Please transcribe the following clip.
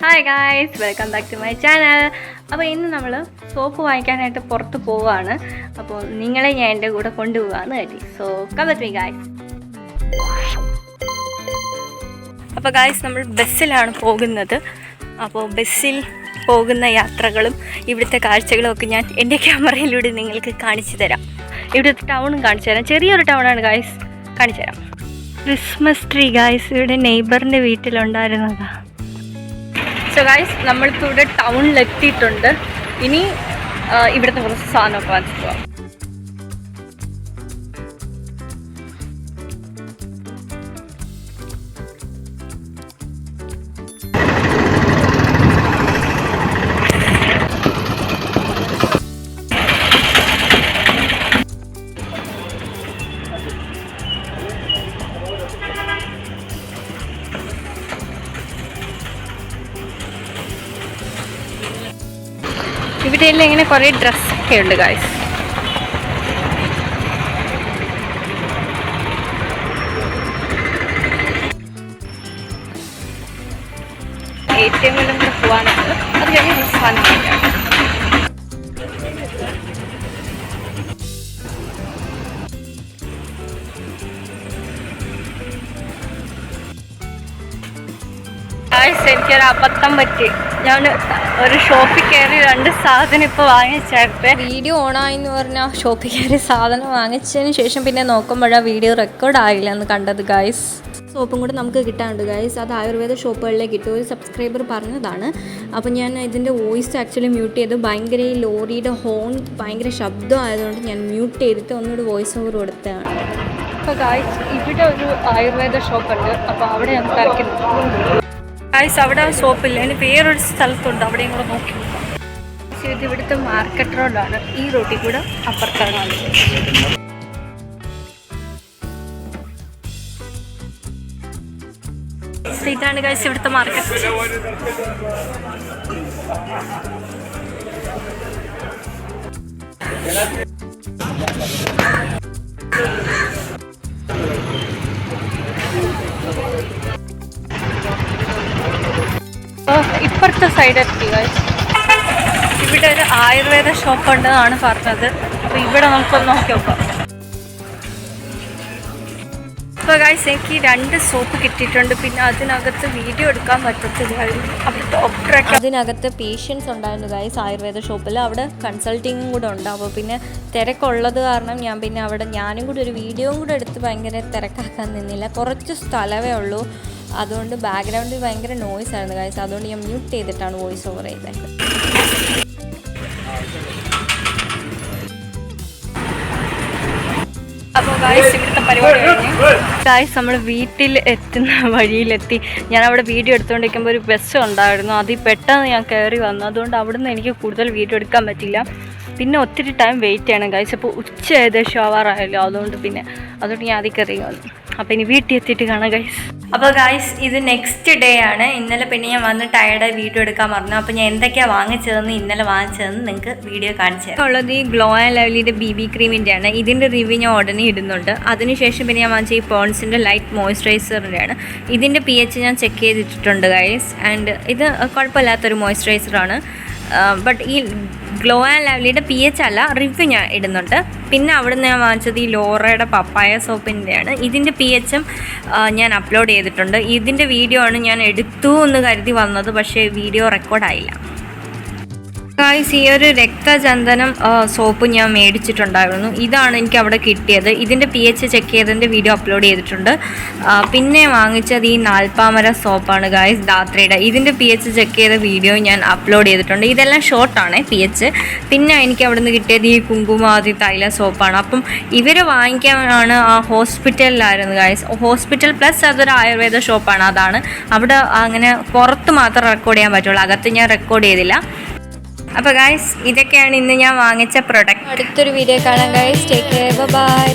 Hi guys, welcome back to my channel. അപ്പോൾ ഇന്ന് നമ്മൾ സോപ്പ് വാങ്ങിക്കാനായിട്ട് പുറത്ത് പോവുകയാണ്. അപ്പോൾ നിങ്ങളെ ഞാൻ എൻ്റെ കൂടെ കൊണ്ടുപോകാമെന്ന് കരുതി. So come with me guys. അപ്പോൾ ഗായ്സ്, നമ്മൾ ബസ്സിലാണ് പോകുന്നത്. അപ്പോൾ ബസ്സിൽ പോകുന്ന യാത്രകളും ഇവിടുത്തെ കാഴ്ചകളും ഒക്കെ ഞാൻ എൻ്റെ ക്യാമറയിലൂടെ നിങ്ങൾക്ക് കാണിച്ചു തരാം. ഇവിടുത്തെ ടൗണും കാണിച്ചു തരാം. ചെറിയൊരു ടൗണാണ് ഗായ്സ്, കാണിച്ചു തരാം. ക്രിസ്മസ് ട്രീ ഗായ്സ് ഇവിടെ നെയ്ബറിൻ്റെ വീട്ടിലുണ്ടായിരുന്നതാണ്. സോ ഗൈസ്, നമ്മളിപ്പോൾ ഇവിടെ ടൗണിലെത്തിയിട്ടുണ്ട്. ഇനി ഇവിടുത്തെ കുറച്ച് സാധനമൊക്കെ വാങ്ങിച്ചു പോകാം. ഇവിടെയെല്ലാം ഇങ്ങനെ കുറേ ഡ്രസ്സൊക്കെ ഉണ്ട് ഗായ്സ്. ATM കൂടെ പോകാനുണ്ട്. അത് കഴിഞ്ഞ് സാധനം കഴിക്കാം. ഗായ്സ്, എനിക്കൊരു അബദ്ധം പറ്റി. ഞാൻ ഒരു ഷോപ്പിൽ കയറി 2 സാധനം ഇപ്പോൾ വാങ്ങിച്ചേർത്ത്. വീഡിയോ ഓണായെന്ന് പറഞ്ഞാൽ ഷോപ്പിൽ കയറി സാധനം വാങ്ങിച്ചതിന് ശേഷം പിന്നെ നോക്കുമ്പോഴാണ് വീഡിയോ റെക്കോർഡ് ആയില്ല എന്ന് കണ്ടത് ഗായ്സ്. സോപ്പും കൂടെ നമുക്ക് കിട്ടാനുണ്ട് ഗായ്സ്. അത് ആയുർവേദ ഷോപ്പുകളിലേ കിട്ടും. ഒരു സബ്സ്ക്രൈബർ പറഞ്ഞതാണ്. അപ്പോൾ ഞാൻ ഇതിൻ്റെ വോയിസ് ആക്ച്വലി മ്യൂട്ട് ചെയ്തു. ഭയങ്കര ഈ ലോറിയുടെ ഹോൺ ഭയങ്കര ശബ്ദമായതുകൊണ്ട് ഞാൻ മ്യൂട്ട് ചെയ്തിട്ട് ഒന്നുകൂടി വോയിസ് ഓവർ കൊടുത്തതാണ്. അപ്പോൾ ഗായ്സ്, ഇവിടെ ഒരു ആയുർവേദ ഷോപ്പുണ്ട്. അപ്പോൾ അവിടെ ഞാൻ തിരക്കുന്നു ഗായ്സ്. അവിടെ സോപ്പില്ല, ഇനി വേറൊരു സ്ഥലത്തുണ്ട്, അവിടെയും കൂടെ നോക്കി. ഇത് ഇവിടുത്തെ മാർക്കറ്റ് റോഡാണ്. ഈ റോഡിൽ കൂടെ അപ്പുറത്താണ്. ഇതാണ് ഗായ്സ് ഇവിടുത്തെ മാർക്കറ്റ്. ഇപ്പുറത്തെ സൈഡെത്തി ഗായ്സ്. ഇവിടെ ഒരു ആയുർവേദ ഷോപ്പ് ഉണ്ടെന്നാണ് പറഞ്ഞത്. അപ്പോൾ ഇവിടെ നമുക്കൊന്ന് നോക്കി നോക്കാം. അപ്പോൾ ഗായ്സ്, എനിക്ക് 2 സോപ്പ് കിട്ടിയിട്ടുണ്ട്. പിന്നെ അതിനകത്ത് വീഡിയോ എടുക്കാൻ പറ്റത്തില്ലായിരുന്നു. അവിടെ ഡോക്ടറൊക്കെ അതിനകത്ത് പേഷ്യൻസ് ഉണ്ടായിരുന്നു ഗായ്സ് ആയുർവേദ ഷോപ്പിൽ. അവിടെ കൺസൾട്ടിങ്ങും കൂടെ ഉണ്ട്. അപ്പോൾ പിന്നെ തിരക്കുള്ളത് കാരണം ഞാൻ പിന്നെ അവിടെ ഞാനും കൂടി ഒരു വീഡിയോയും കൂടെ എടുത്ത് ഭയങ്കര തിരക്കാക്കാൻ നിന്നില്ല. കുറച്ച് സ്ഥലമേ ഉള്ളൂ. അതുകൊണ്ട് ബാക്ക്ഗ്രൗണ്ടിൽ ഭയങ്കര നോയ്സ് ആയിരുന്നു ഗായ്സ്. അതുകൊണ്ട് ഞാൻ മ്യൂട്ട് ചെയ്തിട്ടാണ് വോയിസ് ഓവർ ചെയ്തത്. അപ്പോൾ ഗായ്സ്, ഇവിടുത്തെ പരിപാടി കഴിഞ്ഞു. ഗായ്സ്, നമ്മൾ വീട്ടിൽ എത്തുന്ന വഴിയിലെത്തി. ഞാൻ അവിടെ വീഡിയോ എടുത്തുകൊണ്ടിരിക്കുമ്പോൾ ഒരു ബസ് ഉണ്ടായിരുന്നു. അതിൽ പെട്ടെന്ന് ഞാൻ കയറി വന്നു. അതുകൊണ്ട് അവിടുന്ന് എനിക്ക് കൂടുതൽ വീഡിയോ എടുക്കാൻ പറ്റില്ല. പിന്നെ ഒത്തിരി ടൈം വെയിറ്റ് ചെയ്യണം ഗായ്സ്. അപ്പോൾ ഉച്ച ഏകദേശം ആവാറായല്ലോ. അതുകൊണ്ട് ഞാൻ അതിൽ കയറി വന്നു. അപ്പോൾ ഇനി വീട്ടിൽ എത്തിയിട്ട് കാണാം ഗൈസ്. അപ്പോൾ ഗൈസ്, ഇത് നെക്സ്റ്റ് ഡേ ആണ്. ഇന്നലെ പിന്നെ ഞാൻ വന്ന് ടയർഡായി വീഡിയോ എടുക്കാൻ പറഞ്ഞു. അപ്പോൾ ഞാൻ എന്തൊക്കെയാണ് വാങ്ങിച്ചതെന്ന് ഇന്നലെ വാങ്ങിച്ചതെന്ന് നിങ്ങൾക്ക് വീഡിയോ കാണിച്ചു തരാം. ഉള്ളത് ഈ ഗ്ലോ ആൻഡ് ലവ്ലിയുടെ BB ക്രീമിൻ്റെ ആണ്. ഇതിൻ്റെ റിവ്യൂ ഞാൻ ഉടനെ ഇടുന്നുണ്ട്. അതിനുശേഷം പിന്നെ ഞാൻ വാങ്ങിച്ച ഈ പോൺസിൻ്റെ ലൈറ്റ് മോയ്സ്ചറൈസറിൻ്റെ ആണ്. ഇതിൻ്റെ pH ഞാൻ ചെക്ക് ചെയ്തിട്ടുണ്ട് ഗൈസ്. ആൻഡ് ഇത് കുഴപ്പമില്ലാത്തൊരു മോയ്സ്ചറൈസറാണ്. ബട്ട് ഈ ഗ്ലോ ആൻഡ് ലവ്ലിയുടെ pH അല്ല, റിവ്യൂ ഞാൻ ഇടുന്നുണ്ട്. പിന്നെ അവിടെ നിന്ന് ഞാൻ വാങ്ങിച്ചത് ഈ ലോറയുടെ പപ്പായ സോപ്പിൻ്റെയാണ്. ഇതിൻ്റെ pHും ഞാൻ അപ്ലോഡ് ചെയ്തിട്ടുണ്ട്. ഇതിൻ്റെ വീഡിയോ ആണ് ഞാൻ എടുത്തു എന്ന് കരുതി വന്നത്, പക്ഷേ വീഡിയോ റെക്കോർഡായില്ല ഗായ്സ്. ഈ ഒരു രക്തചന്ദനം സോപ്പ് ഞാൻ മേടിച്ചിട്ടുണ്ടായിരുന്നു. ഇതാണ് എനിക്ക് അവിടെ കിട്ടിയത്. ഇതിൻ്റെ pH ചെക്ക് ചെയ്തതിൻ്റെ വീഡിയോ അപ്ലോഡ് ചെയ്തിട്ടുണ്ട്. പിന്നെ വാങ്ങിച്ചത് ഈ നാൽപ്പാമര സോപ്പാണ് ഗായ്സ്, ധാത്രിയുടെ. ഇതിൻ്റെ pH ചെക്ക് ചെയ്ത വീഡിയോ ഞാൻ അപ്ലോഡ് ചെയ്തിട്ടുണ്ട്. ഇതെല്ലാം ഷോർട്ടാണ് pH. പിന്നെ എനിക്ക് അവിടെ നിന്ന് കിട്ടിയത് ഈ കുങ്കുമാതി തൈല സോപ്പാണ്. അപ്പം ഇവർ വാങ്ങിക്കാനാണ് ആ ഹോസ്പിറ്റലിലായിരുന്നു ഗായ്സ്. ഹോസ്പിറ്റൽ പ്ലസ് അതൊരു ആയുർവേദ ഷോപ്പാണ്. അതാണ് അവിടെ അങ്ങനെ പുറത്ത് മാത്രം റെക്കോർഡ് ചെയ്യാൻ പറ്റുള്ളൂ, അകത്ത് ഞാൻ റെക്കോർഡ് ചെയ്തില്ല. അപ്പോൾ ഗൈസ്, ഇതൊക്കെയാണ് ഇന്ന് ഞാൻ വാങ്ങിച്ച പ്രൊഡക്റ്റ്. അടുത്തൊരു വീഡിയോ കാണാം ഗൈസ്. Take care, by.